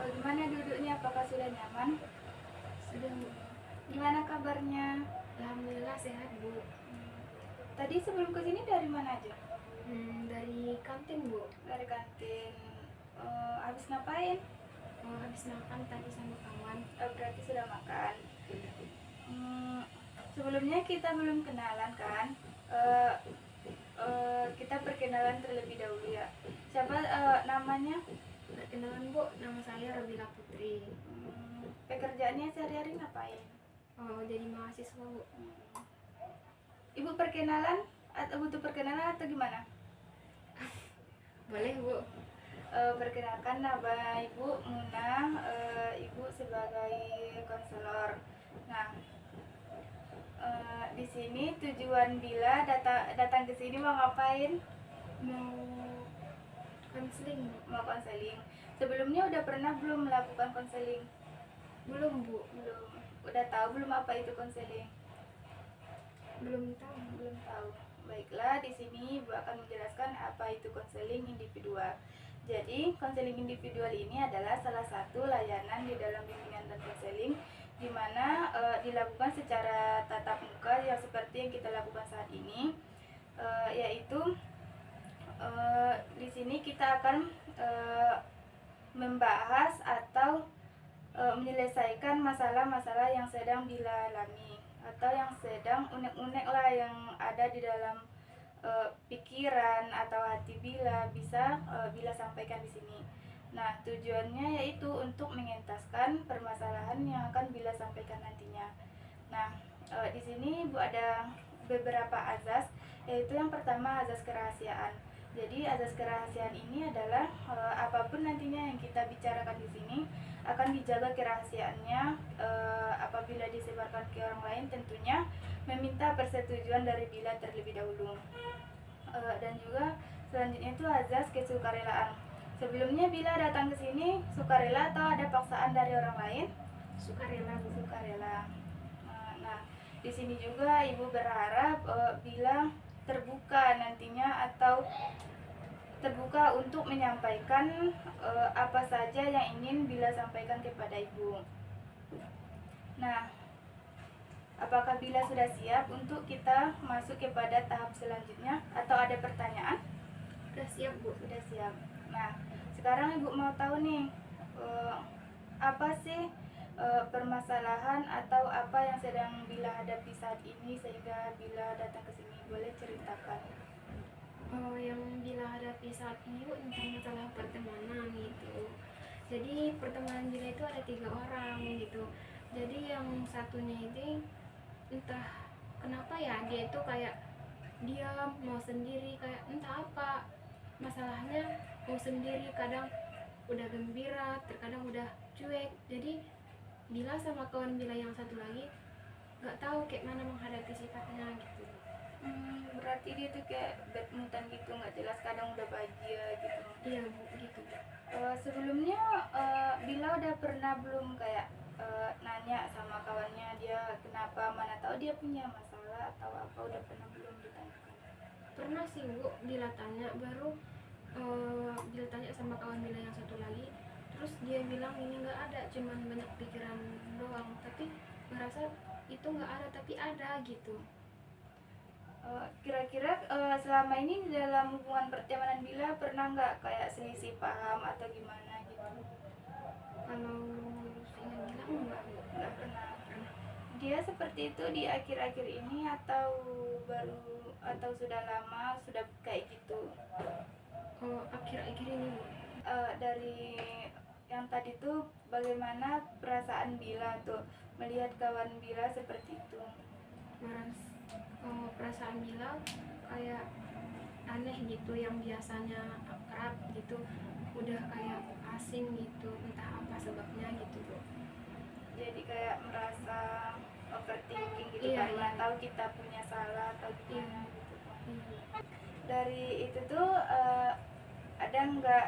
Bagaimana duduknya? Apakah sudah nyaman? Sudah, Bu. Gimana kabarnya? Alhamdulillah sehat, Bu. Tadi sebelum ke sini dari mana aja? Dari kantin, Bu. Dari kantin. Habis ngapain? Habis makan tadi sama kawan. Berarti sudah makan. Sebelumnya kita belum kenalan kan? Kita perkenalan terlebih dahulu ya. Siapa namanya? Perkenalan, Bu, nama saya Rabila Putri. Pekerjaannya sehari-hari ngapain? Jadi mahasiswa, Bu. Ibu perkenalan atau butuh perkenalan atau gimana? Boleh, Bu. Perkenalkan, nama Ibu Muna. Ibu sebagai konselor. Nah, di sini tujuan Bila datang ke sini mau ngapain? Mau konseling, Bu. Mau konseling. Sebelumnya udah pernah belum melakukan konseling? Belum, Bu. Belum. Udah tahu belum apa itu konseling? Belum tahu. Belum tahu. Baiklah, di sini Ibu akan menjelaskan apa itu konseling individual. Jadi, konseling individual ini adalah salah satu layanan di dalam bimbingan dan konseling di mana dilakukan secara tatap muka yang seperti yang kita lakukan saat ini, yaitu di sini kita akan membahas atau menyelesaikan masalah-masalah yang sedang Bila alami atau yang sedang unek-unek lah yang ada di dalam pikiran atau hati Bila, bisa Bila sampaikan di sini. Nah, tujuannya yaitu untuk mengentaskan permasalahan yang akan Bila sampaikan nantinya. Nah, di sini Bu ada beberapa azas, yaitu yang pertama azas kerahasiaan. Jadi azas kerahasiaan ini adalah apapun nantinya yang kita bicarakan di sini akan dijaga kerahasiaannya. Apabila disebarkan ke orang lain tentunya meminta persetujuan dari Bila terlebih dahulu. Dan juga selanjutnya itu azas kesukarelaan. Sebelumnya Bila datang ke sini sukarela atau ada paksaan dari orang lain? Sukarela, Bu. Sukarela. Nah, di sini juga Ibu berharap Bila terbuka nantinya atau terbuka untuk menyampaikan apa saja yang ingin Bila sampaikan kepada Ibu. Nah, apakah Bila sudah siap untuk kita masuk kepada tahap selanjutnya atau ada pertanyaan? Sudah siap, Bu. Sudah siap. Nah, sekarang Ibu mau tahu nih apa sih permasalahan atau apa yang sedang Bila hadapi saat ini sehingga Bila datang ke sini? Boleh ceritakan. Yang Bila hadapi saat ini, Bu, tentang masalah pertemanan gitu. Jadi pertemanan Bila itu ada 3 orang gitu. Jadi yang satunya itu entah kenapa ya, dia itu kayak diam, mau sendiri, kayak entah apa masalahnya, mau sendiri, kadang udah gembira, terkadang udah cuek. Jadi Bila sama kawan Bila yang satu lagi gak tahu kayak mana menghadapi sifatnya gitu. Berarti dia tuh kayak bad moodan gitu, nggak jelas, kadang udah bahagia gitu. Iya, Bu, gitu. Sebelumnya Bila udah pernah belum kayak nanya sama kawannya dia kenapa, mana tahu dia punya masalah atau apa, udah pernah belum ditanyakan? Pernah sih, Bu, Bila tanya, baru Bila tanya sama kawan Bila yang satu lagi, terus dia bilang ini nggak ada, cuman banyak pikiran doang. Tapi merasa itu nggak ada, tapi ada gitu. Kira-kira selama ini dalam hubungan pertemanan Bila pernah nggak kayak selisih paham atau gimana gitu? Kalau saya bilang enggak, Bu. Nggak pernah. Dia seperti itu di akhir-akhir ini atau baru atau sudah lama sudah kayak gitu? Akhir-akhir ini, Bu. Dari yang tadi tuh bagaimana perasaan Bila tuh melihat kawan Bila seperti itu? Perasaan Bila kayak aneh gitu, yang biasanya akrab gitu udah kayak asing gitu, entah apa sebabnya gitu, Bu. Jadi kayak merasa overthinking gitu, Iya, karena iya. tahu kita punya salah atau gimana gitu kan. Iya. Dari itu tuh ada nggak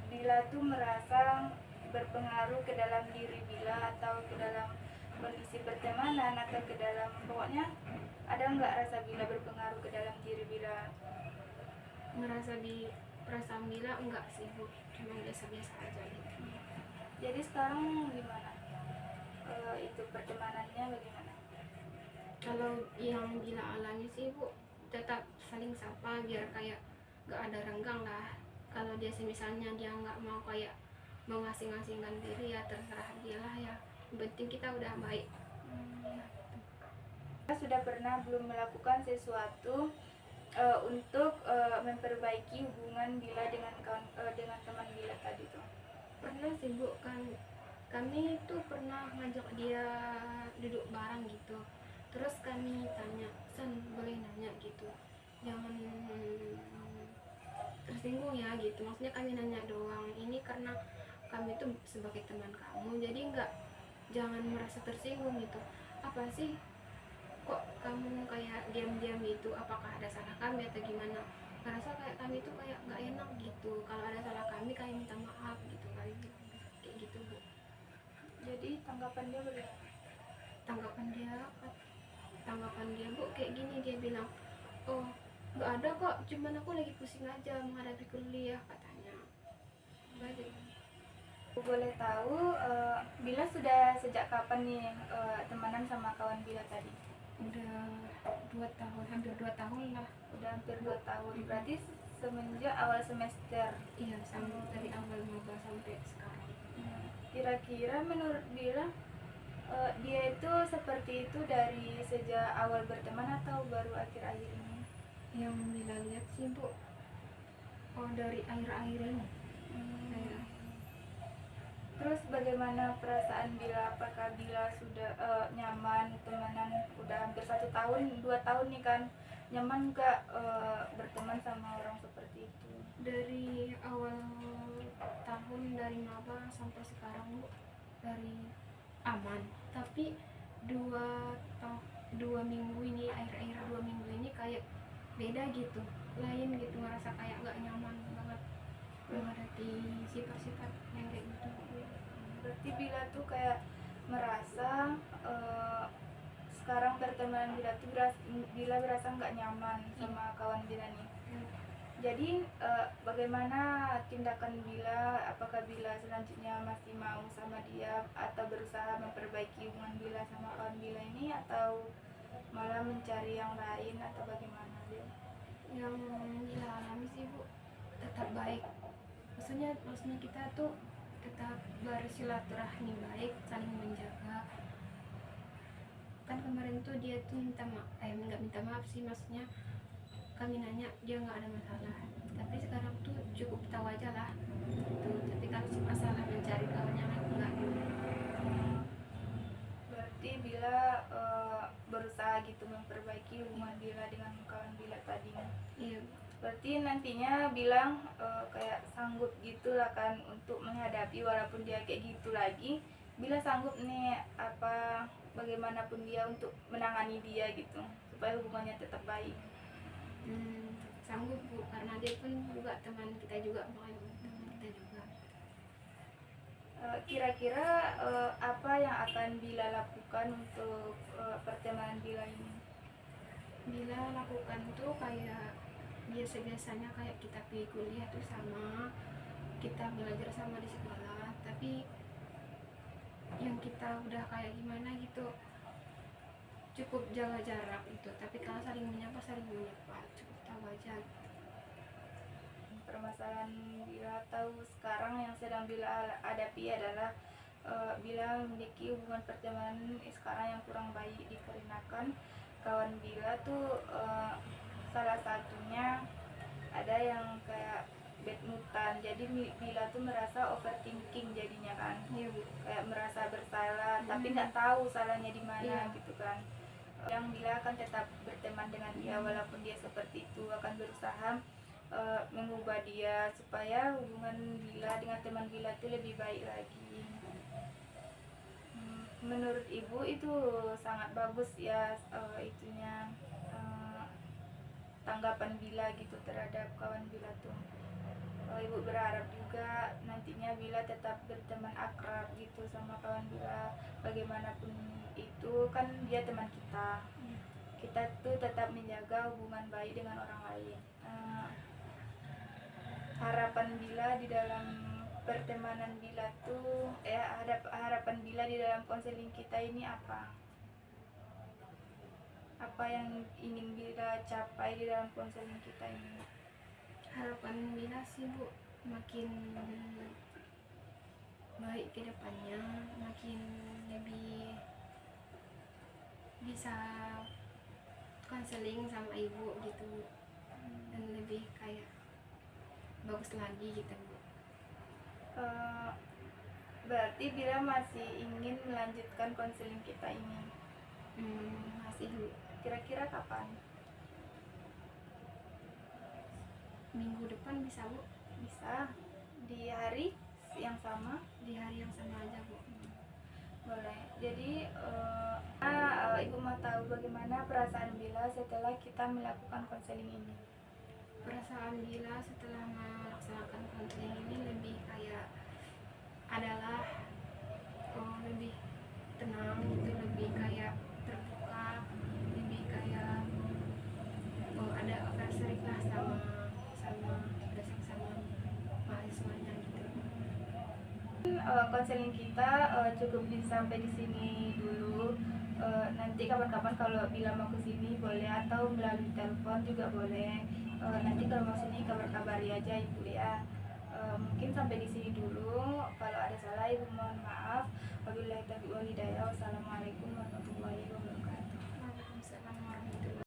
Bila tuh merasa berpengaruh ke dalam diri Bila atau ke dalam kondisi pertemanan atau ke dalam, pokoknya ada nggak rasa Bila berpengaruh ke dalam diri Bila? Merasa di perasaan Bila enggak sih, Bu, cuma biasa-biasa aja gitu. Jadi Jadi sekarang gimana? Itu pertemanannya bagaimana? Kalau yang Bila alami sih Bu, tetap saling sapa biar kayak gak ada renggang lah. Kalau dia misalnya dia nggak mau kayak mengasing-asingkan diri, ya terserah dia lah ya. Yang penting kita udah baik. Kita sudah pernah belum melakukan sesuatu untuk memperbaiki hubungan Bila dengan dengan teman Bila tadi tuh? Pernah sih Bu, kan kami tuh pernah ngajak dia duduk bareng gitu. Terus kami tanya, San boleh nanya gitu, jangan tersinggung ya gitu. Maksudnya kami nanya doang, ini karena kami tuh sebagai teman kamu, jadi jangan merasa tersinggung gitu. Apa sih kok kamu kayak diam-diam gitu, apakah ada salah kami atau gimana? Ngerasa kayak kami tuh kayak nggak enak gitu, kalau ada salah kami kayak minta maaf gitu kali, kayak gitu Bu. Jadi tanggapan dia bagaimana? Tanggapan dia Bu kayak gini, dia bilang, oh nggak ada kok, cuman aku lagi pusing aja menghadapi kuliah katanya. Baik. Aku boleh tahu Bila sudah sejak kapan nih temenan sama kawan Bila tadi? Udah 2 tahun, hampir 2 tahun lah. Udah hampir 2 tahun. Berarti semenjak awal semester. Iya, dari awal maba sampai sekarang. Kira-kira menurut Bila dia itu seperti itu dari sejak awal berteman atau baru akhir-akhir ini? Yang Bila lihat sih Bu, oh dari akhir-akhir ini. Iya. Terus bagaimana perasaan Bila? Apakah Bila sudah nyaman temenan udah hampir 1 tahun, 2 tahun nih kan? Nyaman nggak berteman sama orang seperti itu? Dari awal tahun, dari maba sampai sekarang Bu, dari aman. Tapi 2 minggu ini, akhir-akhir 2 minggu ini kayak beda gitu, lain gitu, ngerasa kayak nggak nyaman banget menghadapi sifat-sifat yang kayak gitu. Berarti Bila tuh kayak merasa sekarang pertemanan Bila tuh Bila berasa nggak nyaman sama kawan Bila nih. Jadi bagaimana tindakan Bila? Apakah Bila selanjutnya masih mau sama dia atau berusaha memperbaiki hubungan Bila sama kawan Bila ini, atau malah mencari yang lain, atau bagaimana dia? Yang Bila alami sih Bu, tetap baik. Maksudnya kita tuh tetap bersilaturahmi baik, saling menjaga. Kan kemarin tuh dia tuh nggak minta maaf sih, maksudnya kami nanya dia nggak ada masalah, tapi sekarang tuh cukup tahu aja lah tuh. Tapi kalau masalah mencari kawan yang lain enggak dulu. Berarti Bila berusaha gitu memperbaiki hubungan Bila dengan kawan Bila tadi. Iya. Berarti nantinya bilang kayak sanggup gitu lah kan untuk menghadapi, walaupun dia kayak gitu lagi, Bila sanggup nih apa bagaimanapun dia untuk menangani dia gitu supaya hubungannya tetap baik. Sanggup Bu, karena dia pun juga teman kita juga, bukan teman kita juga. Kira-kira apa yang akan Bila lakukan untuk pertemanan Bila ini? Bila lakukan tuh kayak biasa-biasanya, kayak kita pergi kuliah tuh sama, kita belajar sama di sekolah, tapi yang kita udah kayak gimana gitu, cukup jaga jarak itu. Tapi kalau saling menyapa, cukup tahu aja. Permasalahan Bila tahu sekarang yang sedang Bila hadapi adalah Bila memiliki hubungan pertemanan sekarang yang kurang baik, dikarenakan kawan Bila tuh salah satunya ada yang kayak bad moodan. Jadi Bila tuh merasa overthinking jadinya kan. Iya Bu. Kayak merasa bersalah tapi nggak tahu salahnya di mana gitu kan. Yang Bila akan tetap berteman dengan dia walaupun dia seperti itu, akan berusaha mengubah dia supaya hubungan Bila dengan teman Bila itu lebih baik lagi. Menurut Ibu itu sangat bagus ya itunya tanggapan Bila gitu terhadap kawan Bila tuh. Ibu berharap juga nantinya Bila tetap berteman akrab gitu sama kawan Bila, bagaimanapun itu kan dia teman kita. Kita tuh tetap menjaga hubungan baik dengan orang lain. Harapan Bila di dalam pertemanan Bila tuh harapan Bila di dalam konseling kita ini apa? Apa yang ingin Bila capai di dalam konseling kita ini? Harapan Bila sih Bu, makin baik ke depannya, makin lebih bisa konseling sama ibu gitu, dan lebih kayak bagus lagi gitu Bu. Eh, berarti Bila masih ingin melanjutkan konseling kita ini. Masih Bu. Kira-kira kapan? Minggu depan bisa Bu, Bisa di hari yang sama? di hari yang sama aja Bu. Boleh. Jadi Ibu mau tahu bagaimana perasaan Bila setelah kita melakukan konseling ini? Perasaan Bila setelah melaksanakan konseling ini lebih kayak adalah lebih tenang gitu, lebih kayak terbuka, lebih kayak ada oversharing lah sama dosen sama mahasiswanya gitu. Konseling kita cukup sampai di sini dulu. Nanti kapan-kapan kalau Bila mau ke sini boleh, atau melalui telepon juga boleh. Nanti kalau mau sini kabar-kabari aja Ibu ya. Mungkin sampai di sini dulu. Kalau ada salah Ibu mohon maaf. Wabillahi taufiq wal hidayah. Wassalamualaikum warahmatullahi wabarakatuh.